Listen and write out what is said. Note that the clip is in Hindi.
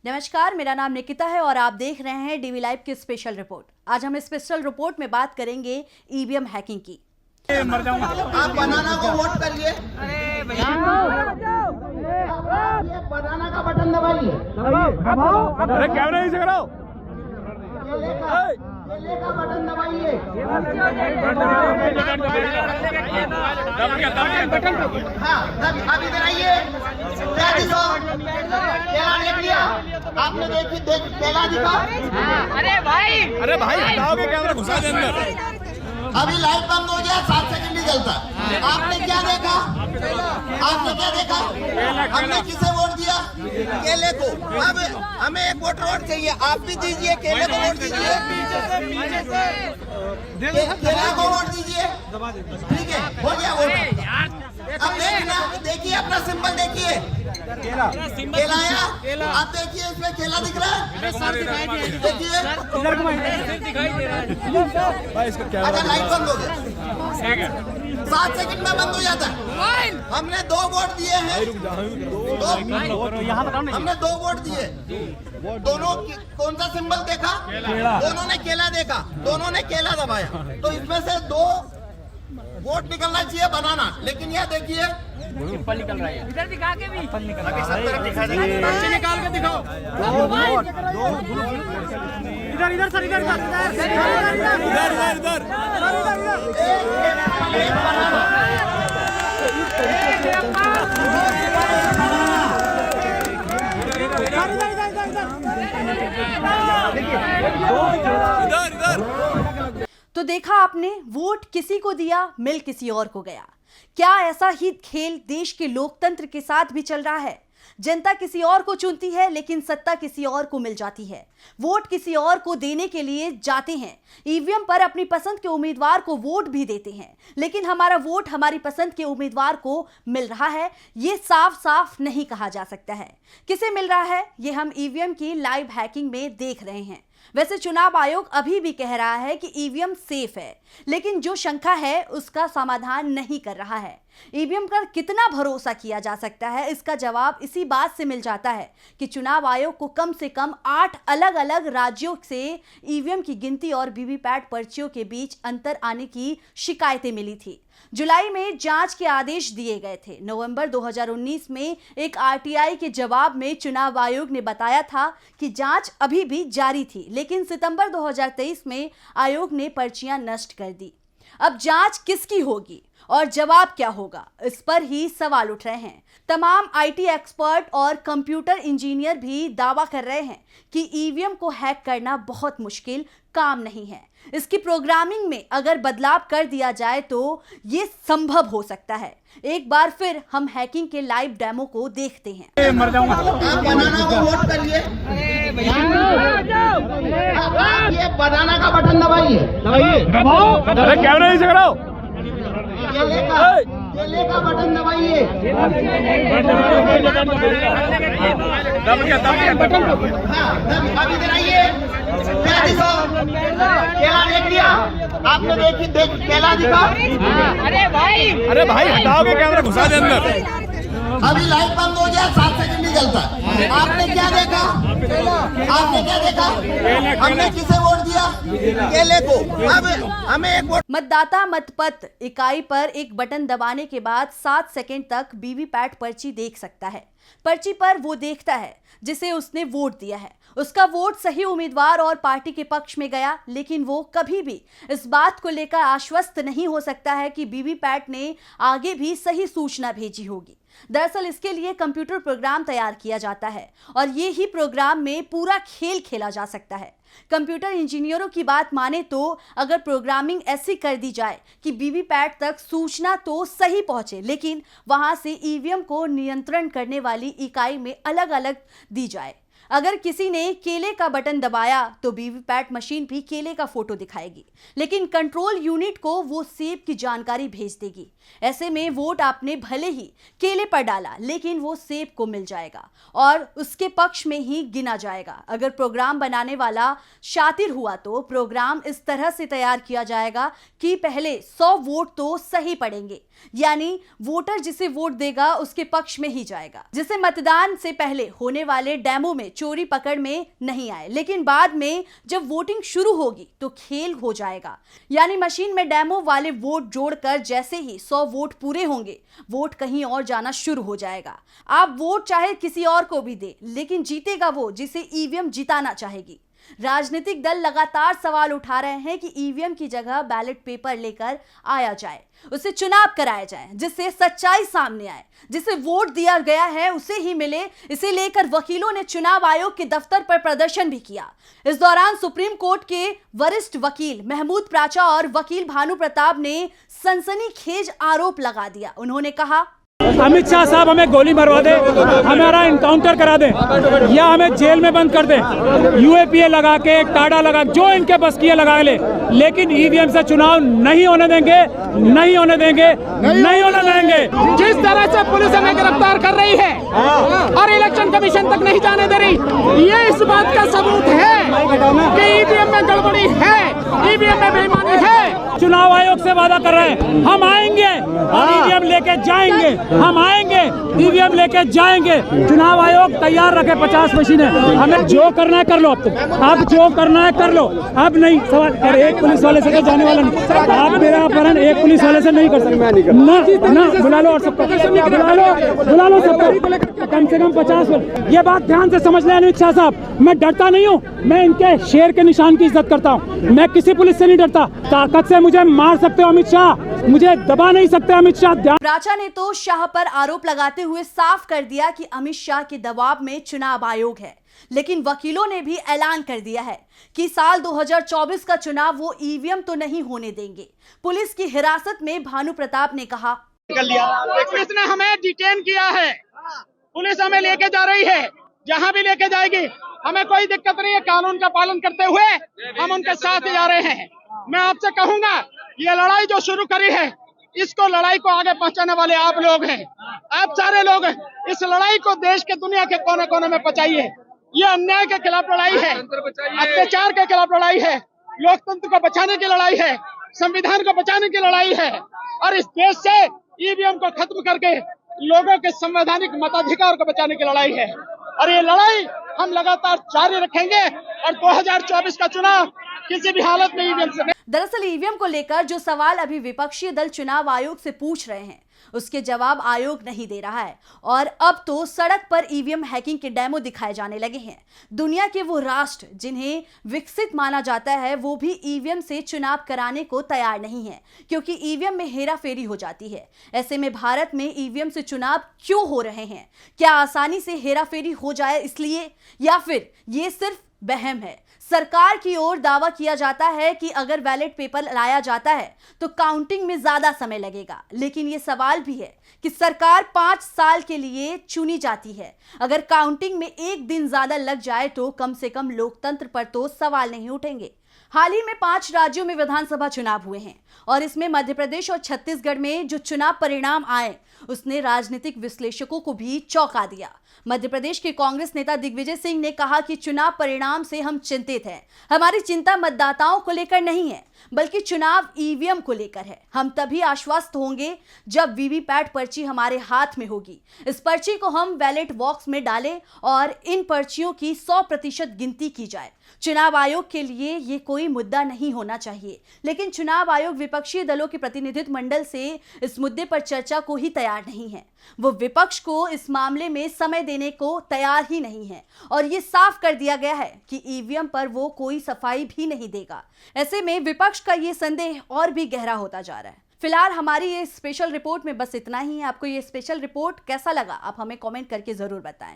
नमस्कार, मेरा नाम निकिता है और आप देख रहे हैं डीवी लाइव की स्पेशल रिपोर्ट। आज हम स्पेशल रिपोर्ट में बात करेंगे ईवीएम हैकिंग की। आप बनाना को वोट करिए। ये बनाना का बटन दबाइए। अरे कैमरा नहीं कराओ। केले का बटन दबाइए। हाँ, अब इधर आइए। केला देख लिया आपने? केला दिखा। अरे भाई हटाओगे कैमरा, घुसा दे अंदर। अभी लाइट बंद हो गया, 7 सेकंड ही चलता। आपने क्या देखा? हमने किसे वोट दिया? केले को। अब हमें एक वोट चाहिए, आप भी दीजिए। केले को वोट दीजिए, केले को वोट दीजिए। ठीक है, हो गया वोट। अब देखिए अपना सिंबल देखिए, केला आया। आप देखिए इसमें केला दिख रहा है, देखिए। अगर लाइट बंद हो गया 7 सेकंड में बंद हो जाता है। हमने 2 वोट दिए हैं, हमने 2 वोट दिए। दोनों कौन सा सिंबल देखा? दोनों ने केला देखा, दोनों ने केला दबाया। तो इसमें से 2 वोट निकलना चाहिए बनाना। लेकिन यह देखिए निकल रहा है। इधर दिखा के भी सब तरफ दिखा देंगे। निकाल के दिखाओ। इधर सर, इधर तो देखा आपने, वोट किसी को दिया, मिल किसी और को गया। क्या ऐसा ही खेल देश के लोकतंत्र के साथ भी चल रहा है? जनता किसी और को चुनती है, लेकिन सत्ता किसी और को मिल जाती है। वोट किसी और को देने के लिए जाते हैं, ईवीएम पर अपनी पसंद के उम्मीदवार को वोट भी देते हैं, लेकिन हमारा वोट हमारी पसंद के उम्मीदवार को मिल रहा है, ये साफ साफ नहीं कहा जा सकता है। किसे मिल रहा है, ये हम ईवीएम की लाइव हैकिंग में देख रहे हैं। वैसे चुनाव आयोग अभी भी कह रहा है कि ईवीएम सेफ है, लेकिन जो शंका है उसका समाधान नहीं कर रहा है। ईवीएम पर कितना भरोसा किया जा सकता है, इसका जवाब इसी बात से मिल जाता है कि चुनाव आयोग को कम से कम 8 अलग अलग राज्यों से ईवीएम की गिनती और वीवीपैट पर्चियों के बीच अंतर आने की शिकायतें मिली थी। जुलाई में जांच के आदेश दिए गए थे। नवंबर 2019 में एक आरटीआई के जवाब में चुनाव आयोग ने बताया था कि जांच अभी भी जारी थी, लेकिन सितंबर 2023 में आयोग ने पर्चियां नष्ट कर दी। अब जांच किसकी होगी और जवाब क्या होगा, इस पर ही सवाल उठ रहे हैं। तमाम आईटी एक्सपर्ट और कंप्यूटर इंजीनियर भी दावा कर रहे हैं कि ईवीएम को हैक करना बहुत मुश्किल काम नहीं है। इसकी प्रोग्रामिंग में अगर बदलाव कर दिया जाए तो ये संभव हो सकता है। एक बार फिर हम हैकिंग के लाइव डेमो को देखते हैं। आप बनाना को वोट करिए। ये बनाना का बटन दबाइए। अरे कैमरा नहीं कराओ। केले का बटन दबाइए। हाँ, अब इधर आइए। केला देख लिया आपने? केला दिखा। अरे भाई हटाओगे कैमरा, घुसा दे अंदर। अभी लाइट बंद हो गया, 7 सेकंड ही चलता। आपने क्या देखा? हमने किसे वोट दिया? केले को। अब हमें एक वोट। मतदाता मतपत्र इकाई पर एक बटन दबाने के बाद 7 सेकंड तक वीवीपैट पर्ची देख सकता है। पर्ची पर वो देखता है जिसे उसने वोट दिया है, उसका वोट सही उम्मीदवार और पार्टी के पक्ष में गया, लेकिन वो कभी भी इस बात को लेकर आश्वस्त नहीं हो सकता है कि वीवीपैट ने आगे भी सही सूचना भेजी होगी। दरअसल इसके लिए कंप्यूटर प्रोग्राम तैयार किया जाता है और ये ही प्रोग्राम में पूरा खेल खेला जा सकता है। कंप्यूटर इंजीनियरों की बात माने तो अगर प्रोग्रामिंग ऐसी कर दी जाए कि वीवीपैट तक सूचना तो सही पहुंचे, लेकिन वहां से ईवीएम को नियंत्रण करने वाली इकाई में अलग अलग दी जाए। अगर किसी ने केले का बटन दबाया तो वीवीपैट मशीन भी केले का फोटो दिखाएगी, लेकिन कंट्रोल यूनिट को वो सेब की जानकारी भेज देगी। ऐसे में वोट आपने भले ही केले केले पर डाला, लेकिन वो सेब को मिल जाएगा और उसके पक्ष में ही गिना जाएगा। अगर प्रोग्राम बनाने वाला शातिर हुआ तो प्रोग्राम इस तरह से तैयार किया जाएगा कि पहले 100 वोट तो सही पड़ेंगे, यानी वोटर जिसे वोट देगा उसके पक्ष में ही जाएगा, जिसे मतदान से पहले होने वाले डेमो में चोरी पकड़ में नहीं आए, लेकिन बाद में जब वोटिंग शुरू होगी तो खेल हो जाएगा। यानी मशीन में डेमो वाले वोट जोड़कर जैसे ही 100 वोट पूरे होंगे, वोट कहीं और जाना शुरू हो जाएगा। आप वोट चाहे किसी और को भी दे, लेकिन जीतेगा वो जिसे ईवीएम जिताना चाहेगी। राजनीतिक दल लगातार सवाल उठा रहे हैं कि ईवीएम की जगह बैलेट पेपर लेकर आया जाए, उसे चुनाव कराया जाए, जिससे सच्चाई सामने आए, जिसे वोट दिया गया है उसे ही मिले। इसे लेकर वकीलों ने चुनाव आयोग के दफ्तर पर प्रदर्शन भी किया। इस दौरान सुप्रीम कोर्ट के वरिष्ठ वकील महमूद प्राचा और वकील भानु प्रताप ने सनसनीखेज आरोप लगा दिया। उन्होंने कहा, अमित शाह साहब हमें गोली मरवा दे, हमारा इनकाउंटर करा दे, या हमें जेल में बंद कर दे, यूएपीए लगा के टाडा लगा, जो इनके बस की लगा ले, लेकिन ईवीएम से चुनाव नहीं होने देंगे, नहीं होने देंगे, नहीं होने देंगे। जिस तरह से पुलिस हमें गिरफ्तार कर रही है और इलेक्शन कमीशन तक नहीं जाने दे रही, ये इस बात का सबूत है कि ईवीएम में गड़बड़ी है, ईवीएम में बेईमानी है। चुनाव आयोग से वादा कर रहे हैं, हम आएंगे और ईवीएम लेके जाएंगे, हम आएंगे ईवीएम लेके जाएंगे। चुनाव आयोग तैयार रखे 50 मशीनें, हमें जो करना है कर लो, अब जो करना है कर लो, अब नहीं सवाल कर। एक पुलिस वाले से तो जाने वाला नहीं, आप मेरा अपहरण एक पुलिस वाले से नहीं कर सकते ना, बुला लो और सबको बुला लो सबको, कम से कम 50। ये बात ध्यान से समझ लें अमित शाह साहब, मैं डरता नहीं हूँ, मैं इनके शेर के निशान की इज्जत करता हूँ, मैं किसी पुलिस से नहीं डरता। ताकत से मुझे मार सकते हो अमित शाह, मुझे दबा नहीं सकते अमित शाह। प्राचा ने तो शाह पर आरोप लगाते हुए साफ कर दिया कि अमित शाह के दबाव में चुनाव आयोग है, लेकिन वकीलों ने भी ऐलान कर दिया है कि साल 2024 का चुनाव वो ईवीएम तो नहीं होने देंगे। पुलिस की हिरासत में भानु प्रताप ने कहा, पुलिस ने हमें डिटेन किया है, पुलिस हमें लेके जा रही है, जहाँ भी लेके जाएगी हमें कोई दिक्कत नहीं है। कानून का पालन करते हुए हम उनके साथ जा रहे हैं। मैं आपसे कहूंगा, ये लड़ाई जो शुरू करी है, इसको लड़ाई को आगे पहुंचाने वाले आप लोग हैं, आप सारे लोग हैं। इस लड़ाई को देश के दुनिया के कोने कोने में पहुंचाइए। ये अन्याय के खिलाफ लड़ाई है, अत्याचार के खिलाफ लड़ाई है, लोकतंत्र को बचाने की लड़ाई है, संविधान को बचाने की लड़ाई है, और इस देश से ईवीएम को खत्म करके लोगों के संवैधानिक मताधिकार को बचाने की लड़ाई है। और ये लड़ाई हम लगातार जारी रखेंगे और 2024 का चुनाव किसी भी हालत में ईवीएम से। दरअसल ईवीएम को लेकर जो सवाल अभी विपक्षी दल चुनाव आयोग से पूछ रहे हैं, उसके जवाब आयोग नहीं दे रहा है, और अब तो सड़क पर ईवीएम हैकिंग के डेमो दिखाए जाने लगे हैं। दुनिया के वो राष्ट्र जिन्हें विकसित माना जाता है, वो भी ईवीएम से चुनाव कराने को तैयार नहीं है, क्योंकि ईवीएम में हेराफेरी हो जाती है। ऐसे में भारत में ईवीएम से चुनाव क्यों हो रहे हैं? क्या आसानी से हेराफेरी हो जाए इसलिए, या फिर ये सिर्फ वहम है? सरकार की ओर दावा किया जाता है कि अगर बैलेट पेपर लाया जाता है तो काउंटिंग में ज्यादा समय लगेगा, लेकिन ये सवाल भी है कि सरकार 5 साल के लिए चुनी जाती है। अगर काउंटिंग में एक दिन ज्यादा लग जाए तो कम से कम लोकतंत्र पर तो सवाल नहीं उठेंगे। हाल ही में 5 राज्यों में विधानसभा चुनाव हुए हैं, और इसमें मध्य प्रदेश और छत्तीसगढ़ में जो चुनाव परिणाम आए उसने राजनीतिक विश्लेषकों को भी चौंका दिया। मध्य प्रदेश के कांग्रेस नेता दिग्विजय सिंह ने कहा कि चुनाव परिणाम से हम चिंतित हैं। हमारी चिंता मतदाताओं को लेकर नहीं है, बल्कि चुनाव ईवीएम को लेकर है। हम तभी आश्वस्त होंगे जब वीवीपैट पर्ची हमारे हाथ में होगी। इस पर्ची को हम बैलेट बॉक्स में डालें और इन पर्चियों की 100% गिनती की जाए। चुनाव आयोग के लिए ये कोई मुद्दा नहीं होना चाहिए, लेकिन चुनाव आयोग विपक्षी दलों के प्रतिनिधित्व मंडल से इस मुद्दे पर चर्चा को ही तैयार नहीं है। वो विपक्ष को इस मामले में समय देने को तैयार ही नहीं है, और ये साफ कर दिया गया है कि ईवीएम पर वो कोई सफाई भी नहीं देगा। ऐसे में विपक्ष का ये संदेह और भी गहरा होता जा रहा है। फिलहाल हमारी ये स्पेशल रिपोर्ट में बस इतना ही है। आपको ये स्पेशल रिपोर्ट कैसा लगा, आप हमें कमेंट करके जरूर बताएं।